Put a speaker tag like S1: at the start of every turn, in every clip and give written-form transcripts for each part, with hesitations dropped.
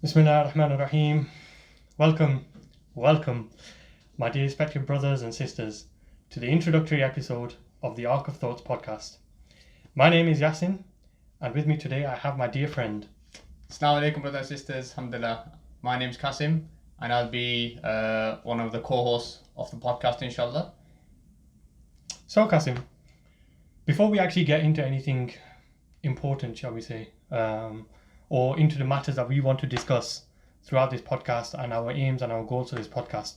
S1: Bismillah ar-Rahman ar-Rahim. Welcome, my dear respected brothers and sisters, to the introductory episode of the Arc of Thoughts podcast. My name is Yasin, and with me today I have my dear friend.
S2: Salamu Alaykum, brothers and sisters. Alhamdulillah. My name's Kasim, and I'll be one of the co-hosts of the podcast, inshallah.
S1: So, Kasim, before we actually get into anything important, shall we say, or into the matters that we want to discuss throughout this podcast and our aims and our goals for this podcast,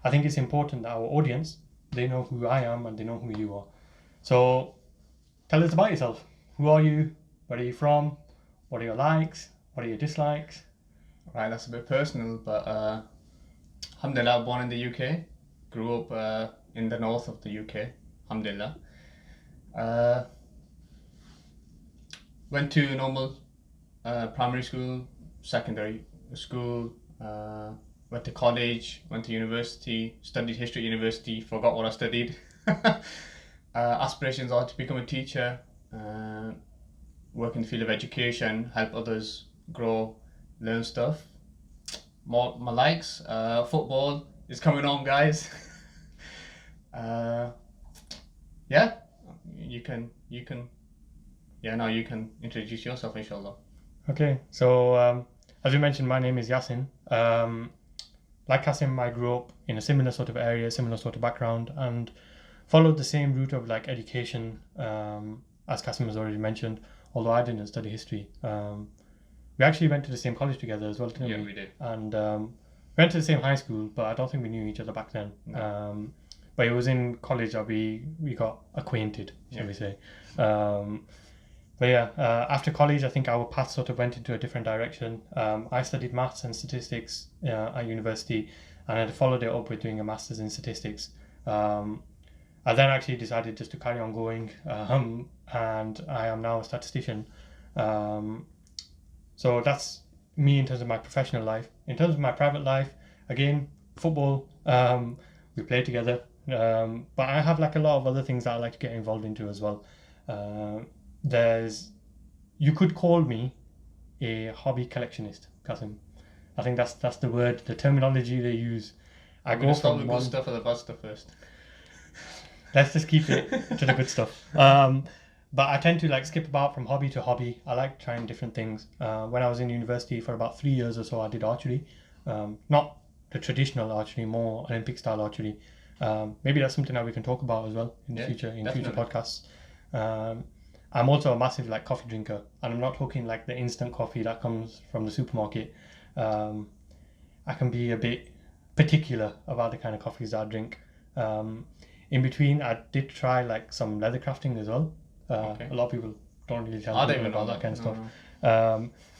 S1: I think it's important that our audience, they know who I am and they know who you are. So tell us about yourself. Who are you? Where are you from? What are your likes? What are your dislikes?
S2: Right, that's a bit personal, but alhamdulillah, born in the UK, grew up in the north of the UK, alhamdulillah. Went to normal primary school, secondary school, went to college, went to university, studied history at university, forgot what I studied. Aspirations are to become a teacher, work in the field of education, help others grow, learn stuff. My likes, football is coming on, guys. Yeah, you can introduce yourself, inshallah.
S1: Okay, so as you mentioned, my name is Yasin. Like Kasim, I grew up in a similar sort of area, similar sort of background, and followed the same route of like education, as Kasim has already mentioned, although I didn't study history. We actually went to the same college together as well, didn't we?
S2: Yeah, we did.
S1: And we went to the same high school, but I don't think we knew each other back then.
S2: No.
S1: But it was in college that we got acquainted, shall we say. But yeah, after college, I think our path sort of went into a different direction. I studied maths and statistics at university, and I followed it up with doing a master's in statistics. I then actually decided just to carry on going, and I am now a statistician. So that's me in terms of my professional life. In terms of my private life, again, football, we play together. But I have like a lot of other things that I like to get involved into as well. You could call me a hobby collectionist, Kasim. I think that's the word, the terminology they use.
S2: I'm going to start with good stuff or the bad stuff first.
S1: Let's just keep it to the good stuff. But I tend to like skip about from hobby to hobby. I like trying different things. When I was in university for about 3 years or so, I did archery. Not the traditional archery, more Olympic style archery. Maybe that's something that we can talk about as well in the future, future podcasts. I'm also a massive like coffee drinker, and I'm not talking like the instant coffee that comes from the supermarket. I can be a bit particular about the kind of coffees that I drink. In between, I did try like some leather crafting as well. A lot of people don't really tell me about that kind of stuff.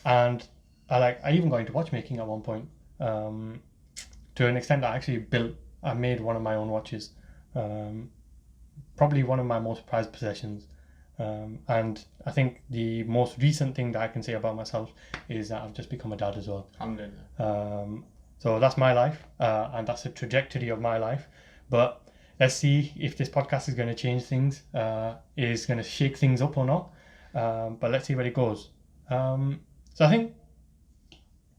S1: And I even got into watchmaking at one point, to an extent that I made one of my own watches. Probably one of my most prized possessions. And I think the most recent thing that I can say about myself is that I've just become a dad as well. So that's my life, and that's the trajectory of my life. But let's see if this podcast is going to change things, is going to shake things up or not. But let's see where it goes. So I think,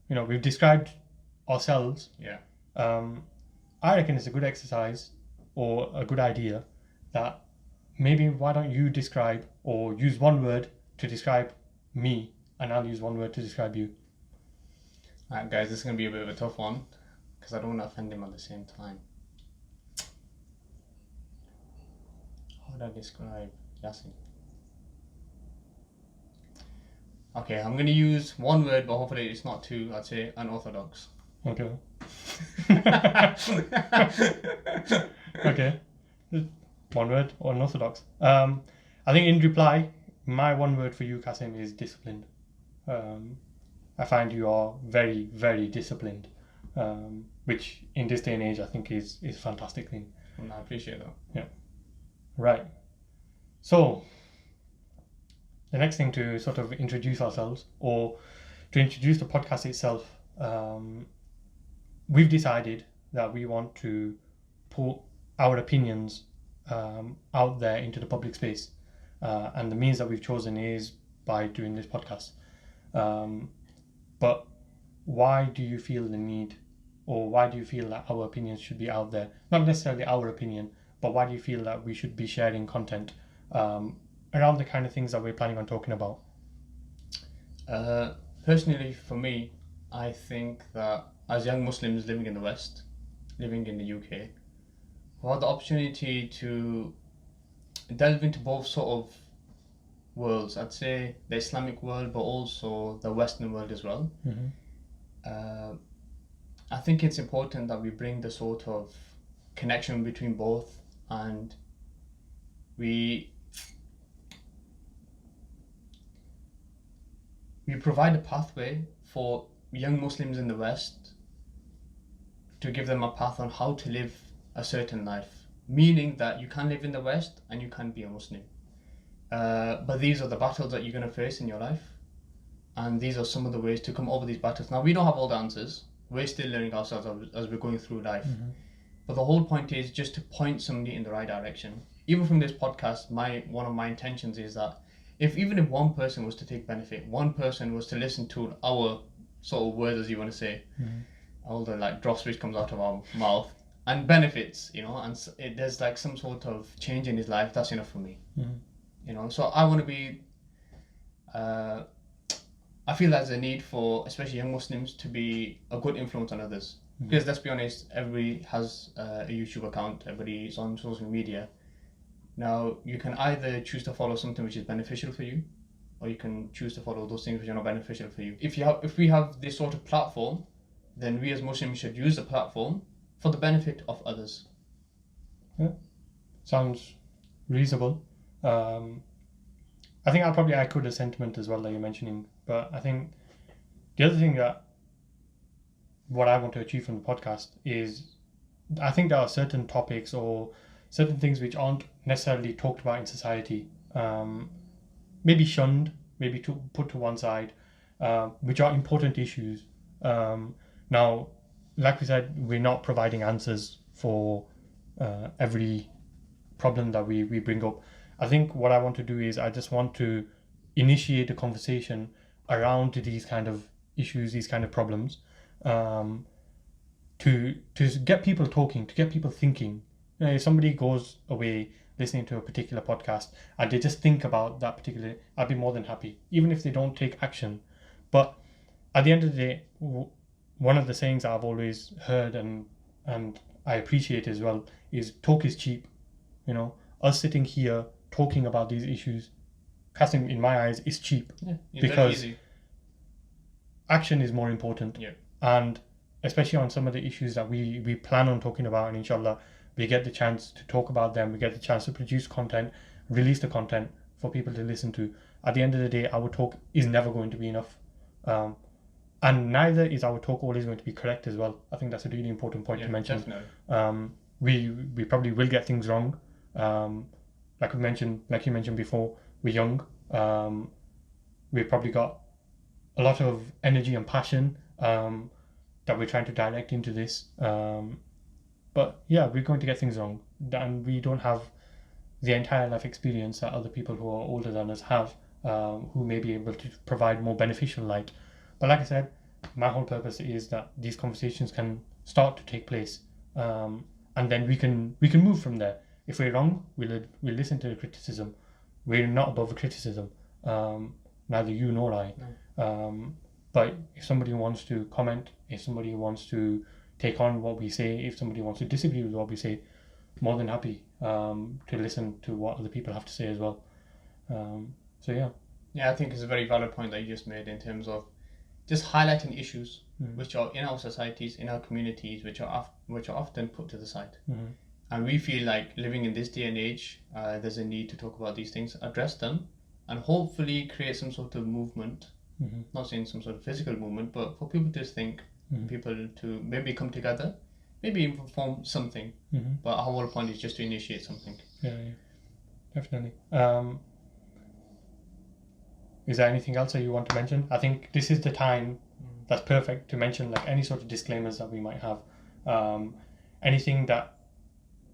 S1: we've described ourselves.
S2: Yeah.
S1: I reckon it's a good exercise or a good idea that maybe why don't you describe or use one word to describe me, and I'll use one word to describe you.
S2: Alright, guys, this is going to be a bit of a tough one because I don't want to offend him at the same time. How would I describe Yasin? Okay, I'm going to use one word, but hopefully it's not too, I'd say, unorthodox.
S1: Okay. Okay. One word, unorthodox. I think in reply, my one word for you, Kasim, is disciplined. I find you are very, very disciplined, which in this day and age I think is a fantastic thing.
S2: I appreciate that.
S1: Yeah. Right. So, the next thing to sort of introduce ourselves, or to introduce the podcast itself, we've decided that we want to put our opinions out there into the public space, and the means that we've chosen is by doing this podcast. But why do you feel the need, or why do you feel that our opinions should be out there? Not necessarily our opinion, but why do you feel that we should be sharing content around the kind of things that we're planning on talking about?
S2: Personally, for me, I think that as young Muslims living in the West, living in the UK, we have the opportunity to delve into both sort of worlds. I'd say the Islamic world, but also the Western world as well. I think it's important that we bring the sort of connection between both, and we provide a pathway for young Muslims in the West to give them a path on how to live a certain life, meaning that you can live in the West and you can be a Muslim. But these are the battles that you're going to face in your life, and these are some of the ways to come over these battles. Now, we don't have all the answers. We're still learning ourselves as we're going through life. But the whole point is just to point somebody in the right direction. Even from this podcast, one of my intentions is that even if one person was to take benefit, one person was to listen to our sort of words, as you want to say, all the like dross which comes out of our mouth, and benefits, and there's like some sort of change in his life, that's enough for me. So I want to be, I feel there's a need for, especially young Muslims, to be a good influence on others. Because let's be honest, everybody has a YouTube account, everybody is on social media. Now, you can either choose to follow something which is beneficial for you, or you can choose to follow those things which are not beneficial for you. If we have this sort of platform, then we as Muslims should use the platform for the benefit of others.
S1: Yeah, sounds reasonable. I think I'll probably echo the sentiment as well that you're mentioning, but I think the other thing that what I want to achieve from the podcast is, I think there are certain topics or certain things which aren't necessarily talked about in society, maybe shunned, maybe put to one side, which are important issues. Now, like we said, we're not providing answers for every problem that we bring up. I think what I want to do is I just want to initiate a conversation around these kind of issues, these kind of problems, to get people talking, to get people thinking. If somebody goes away listening to a particular podcast and they just think about that particular, I'd be more than happy, even if they don't take action. But at the end of the day, one of the sayings I've always heard and I appreciate as well is talk is cheap. Us sitting here talking about these issues, Kasim, in my eyes, is cheap. Because action is more important. And especially on some of the issues that we plan on talking about, and inshallah we get the chance to talk about them, we get the chance to produce content, release the content for people to listen to. At the end of the day, our talk is never going to be enough, and neither is our talk always going to be correct as well. I think that's a really important point to mention.
S2: Definitely.
S1: We probably will get things wrong. Like you mentioned before, we're young. We've probably got a lot of energy and passion that we're trying to direct into this. But yeah, we're going to get things wrong, and we don't have the entire life experience that other people who are older than us have, who may be able to provide more beneficial light. But like I said, my whole purpose is that these conversations can start to take place, and then we can move from there. If we're wrong, we'll listen to the criticism. We're not above criticism, neither you nor I.
S2: No.
S1: But if somebody wants to comment, if somebody wants to take on what we say, if somebody wants to disagree with what we say, more than happy to listen to what other people have to say as well. So yeah.
S2: Yeah, I think it's a very valid point that you just made in terms of just highlighting issues which are in our societies, in our communities, which are often put to the side. And we feel like living in this day and age, there's a need to talk about these things, address them, and hopefully create some sort of movement. Not saying some sort of physical movement, but for people to think, people to maybe come together, maybe even form something. But our whole point is just to initiate something.
S1: Yeah, definitely. Is there anything else that you want to mention? I think this is the time that's perfect to mention like any sort of disclaimers that we might have. Anything that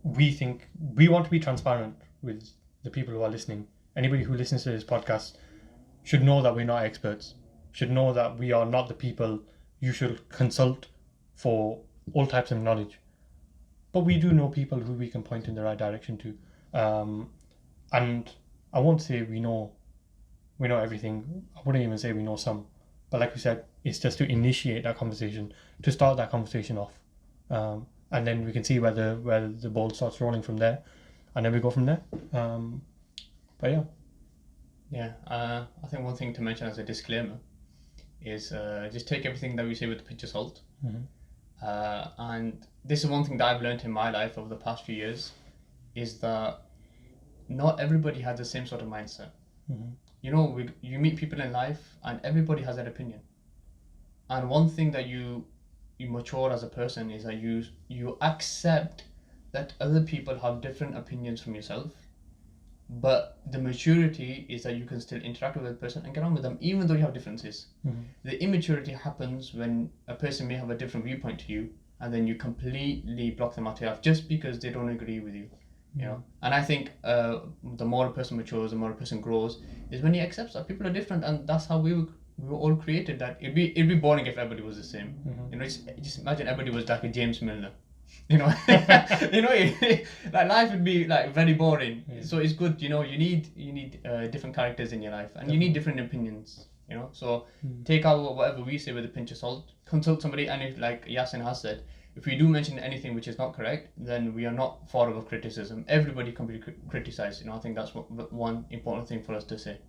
S1: we think, we want to be transparent with the people who are listening. Anybody who listens to this podcast should know that we're not experts, should know that we are not the people you should consult for all types of knowledge. But we do know people who we can point in the right direction to. And I won't say we know everything. I wouldn't even say we know some. But like we said, it's just to initiate that conversation, to start that conversation off. And then we can see where the ball starts rolling from there. And then we go from there. But yeah.
S2: Yeah, I think one thing to mention as a disclaimer is just take everything that we say with a pinch of salt. And this is one thing that I've learned in my life over the past few years, is that not everybody has the same sort of mindset. You know, you meet people in life and everybody has their opinion. And one thing that you mature as a person is that you accept that other people have different opinions from yourself. But the maturity is that you can still interact with a person and get on with them, even though you have differences. The immaturity happens when a person may have a different viewpoint to you, and then you completely block them out of life just because they don't agree with you. You know, and I think the more a person matures, the more a person grows, is when he accepts that people are different, and that's how we were all created. That it'd be boring if everybody was the same. You know, just imagine everybody was like a James Milner. You know, like life would be like very boring. So it's good, you know, you need different characters in your life, and you need different opinions. You know, so take out whatever we say with a pinch of salt. Consult somebody, and if, like Yasin has said, if we do mention anything which is not correct, then we are not far above criticism. Everybody can be criticized. You know, I think that's one important thing for us to say.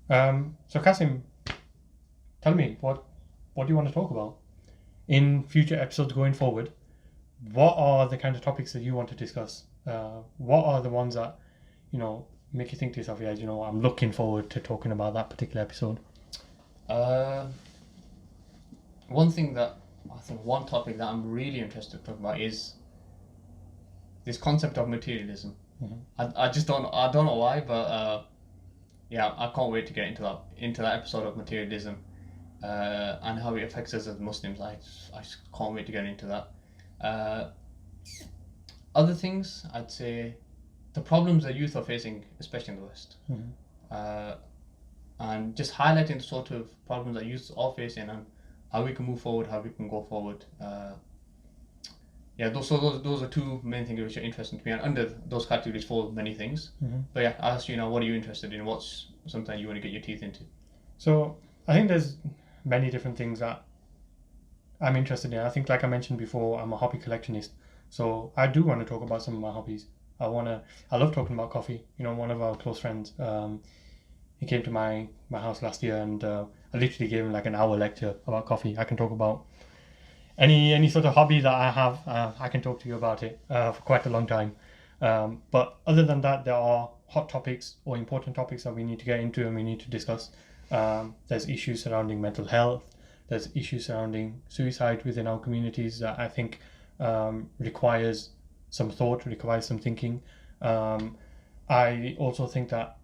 S1: So Kasim, tell me what do you want to talk about in future episodes going forward? What are the kind of topics that you want to discuss? What are the ones that, you know, make you think to yourself, yeah, you know, I'm looking forward to talking about that particular episode?
S2: One topic that I'm really interested to talk about is this concept of materialism. I don't know why, but yeah, I can't wait to get into that episode of materialism. And how it affects us as Muslims. I just can't wait to get into that. Other things, I'd say the problems that youth are facing, especially in the West, and just highlighting the sort of problems that youth are facing and how we can move forward, how we can go forward. Yeah, those are two main things which are interesting to me, and under those categories fall many things. But yeah, I'll ask you now, what are you interested in? What's something you want to get your teeth into?
S1: So I think there's many different things that I'm interested in. I think, like I mentioned before, I'm a hobby collectionist, so I do want to talk about some of my hobbies. I love talking about coffee. You know, one of our close friends, he came to my house last year, and I literally gave him like an hour lecture about coffee. I can talk about any sort of hobby that I have. I can talk to you about it for quite a long time. But other than that, there are hot topics or important topics that we need to get into and we need to discuss. There's issues surrounding mental health. There's issues surrounding suicide within our communities that I think requires some thought, requires some thinking. I also think that,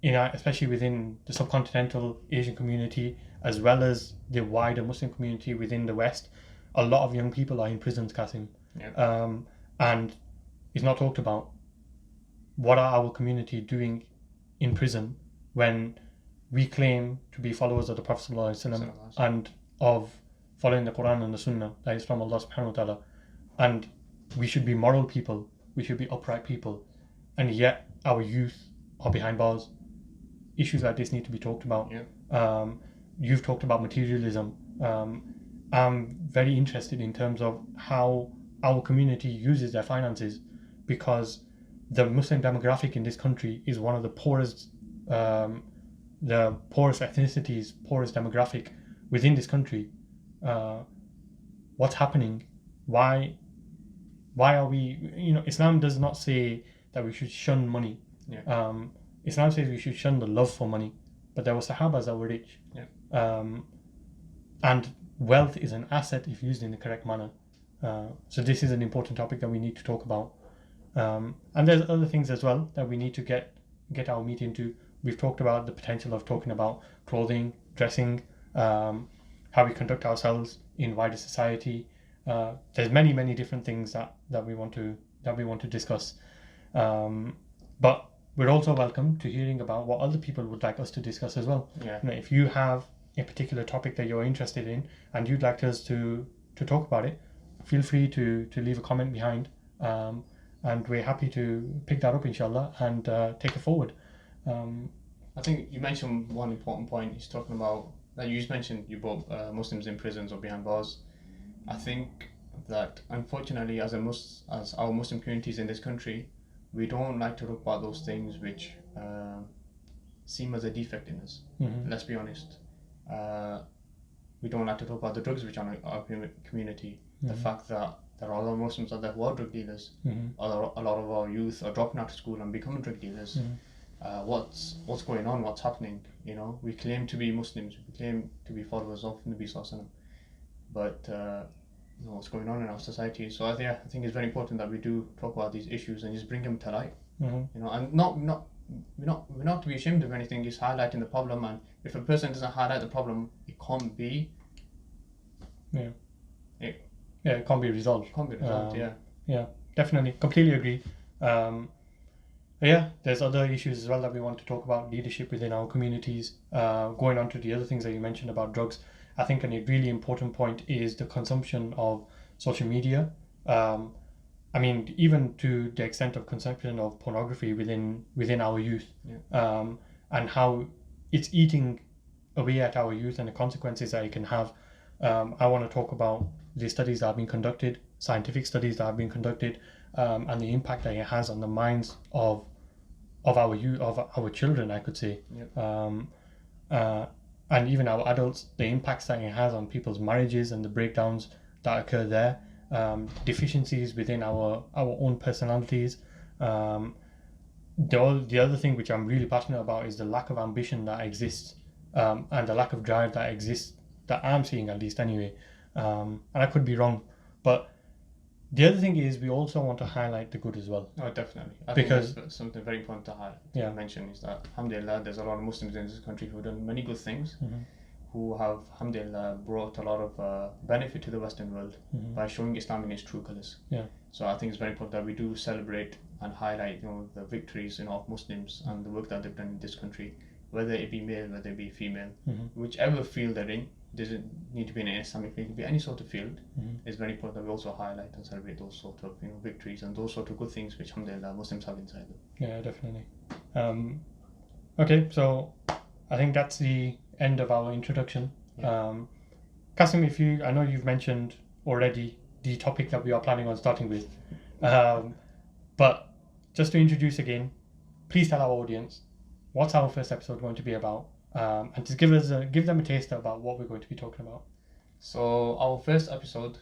S1: especially within the subcontinental Asian community, as well as the wider Muslim community within the West, a lot of young people are in prisons, Kasim. And it's not talked about. What are our community doing in prison when we claim to be followers of the Prophet ﷺ and of following the Quran and the Sunnah that is from Allah subhanahu wa ta'ala, and we should be moral people, we should be upright people, and yet our youth are behind bars. Issues like this need to be talked about. You've talked about materialism. I'm very interested in terms of how our community uses their finances, because the Muslim demographic in this country is one of the poorest ethnicities, poorest demographic within this country. What's happening? Why are we, Islam does not say that we should shun money. Islam says we should shun the love for money, but there were Sahabas that were rich. And wealth is an asset if used in the correct manner. So this is an important topic that we need to talk about. And there's other things as well that we need to get our meat into. We've talked about the potential of talking about clothing, dressing, how we conduct ourselves in wider society. There's many different things that we want to discuss. But we're also welcome to hearing about what other people would like us to discuss as well. If you have a particular topic that you're interested in and you'd like us to talk about it, feel free to leave a comment behind, and we're happy to pick that up, inshallah, and take it forward.
S2: I think you mentioned one important point. He's talking about that you just mentioned you brought Muslims in prisons or behind bars. I think that unfortunately, as our Muslim communities in this country, we don't like to talk about those things which seem as a defect in us. Let's be honest. We don't like to talk about the drugs which are in our community. The fact that there are a lot of Muslims out there who are drug dealers. A lot of our youth are dropping out of school and becoming drug dealers. What's going on? What's happening? You know, we claim to be Muslims. We claim to be followers of Nabi Sallallahu Alaihi Wasallam, but you know what's going on in our society. So I think it's very important that we do talk about these issues and just bring them to light. You know, and we're not to be ashamed of anything. Just highlighting the problem, and if a person doesn't highlight the problem, it can't be.
S1: It can't be resolved. Yeah, definitely, completely agree. There's other issues as well that we want to talk about, leadership within our communities. Going on to the other things that you mentioned about drugs, I think a really important point is the consumption of social media. I mean, even to the extent of consumption of pornography within our youth, and how it's eating away at our youth and the consequences that it can have. I want to talk about the studies that have been conducted, scientific studies that have been conducted, and the impact that it has on the minds of our youth, of our children, I could say, and even our adults, the impacts that it has on people's marriages and the breakdowns that occur there, deficiencies within our own personalities. The other thing which I'm really passionate about is the lack of ambition that exists, and the lack of drive that exists, that I'm seeing at least anyway. And I could be wrong, but the other thing is we also want to highlight the good as well.
S2: Oh, definitely.
S1: Because
S2: think that's something very important to highlight. To mention is that, alhamdulillah, there's a lot of Muslims in this country who have done many good things, who have, alhamdulillah, brought a lot of benefit to the Western world by showing Islam in its true colours. So I think it's very important that we do celebrate and highlight, you know, the victories, you know, of Muslims and the work that they've done in this country, whether it be male, whether it be female, whichever field they're in. Doesn't need to be in an Islamic field, it can be any sort of field. It's very important that we also highlight and celebrate those sort of, you know, victories and those sort of good things which, alhamdulillah, Muslims have inside them.
S1: Yeah, definitely. Okay, so I think that's the end of our introduction. Kasim, I know you've mentioned already the topic that we are planning on starting with, but just to introduce again, please tell our audience what's our first episode going to be about. And just give them a taste about what we're going to be talking about.
S2: So our first episode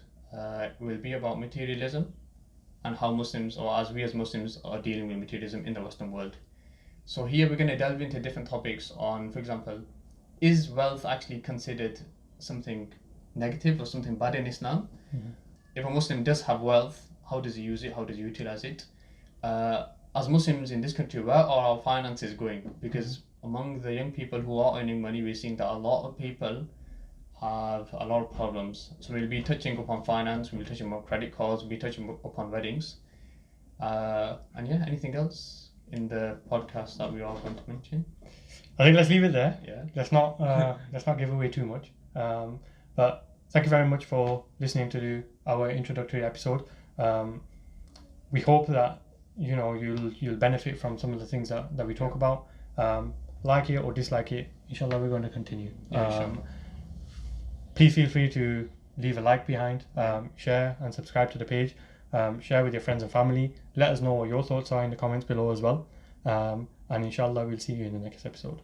S2: will be about materialism and how Muslims, or as we as Muslims, are dealing with materialism in the Western world. So here we're going to delve into different topics on, for example, is wealth actually considered something negative or something bad in Islam? If a Muslim does have wealth, how does he use it? How does he utilize it? As Muslims in this country, where are our finances going? Because among the young people who are earning money, we're seeing that a lot of people have a lot of problems. So we'll be touching upon finance, we'll be touching upon credit cards, we'll be touching upon weddings. And anything else in the podcast that we are going to mention?
S1: I think let's leave it there.
S2: Yeah.
S1: Let's not give away too much. But thank you very much for listening to our introductory episode. We hope that you'll benefit from some of the things that we talk about. Like it or dislike it, inshallah we're going to continue. Please feel free to leave a like behind, share and subscribe to the page, share with your friends and family. Let us know what your thoughts are in the comments below as well, and inshallah we'll see you in the next episode.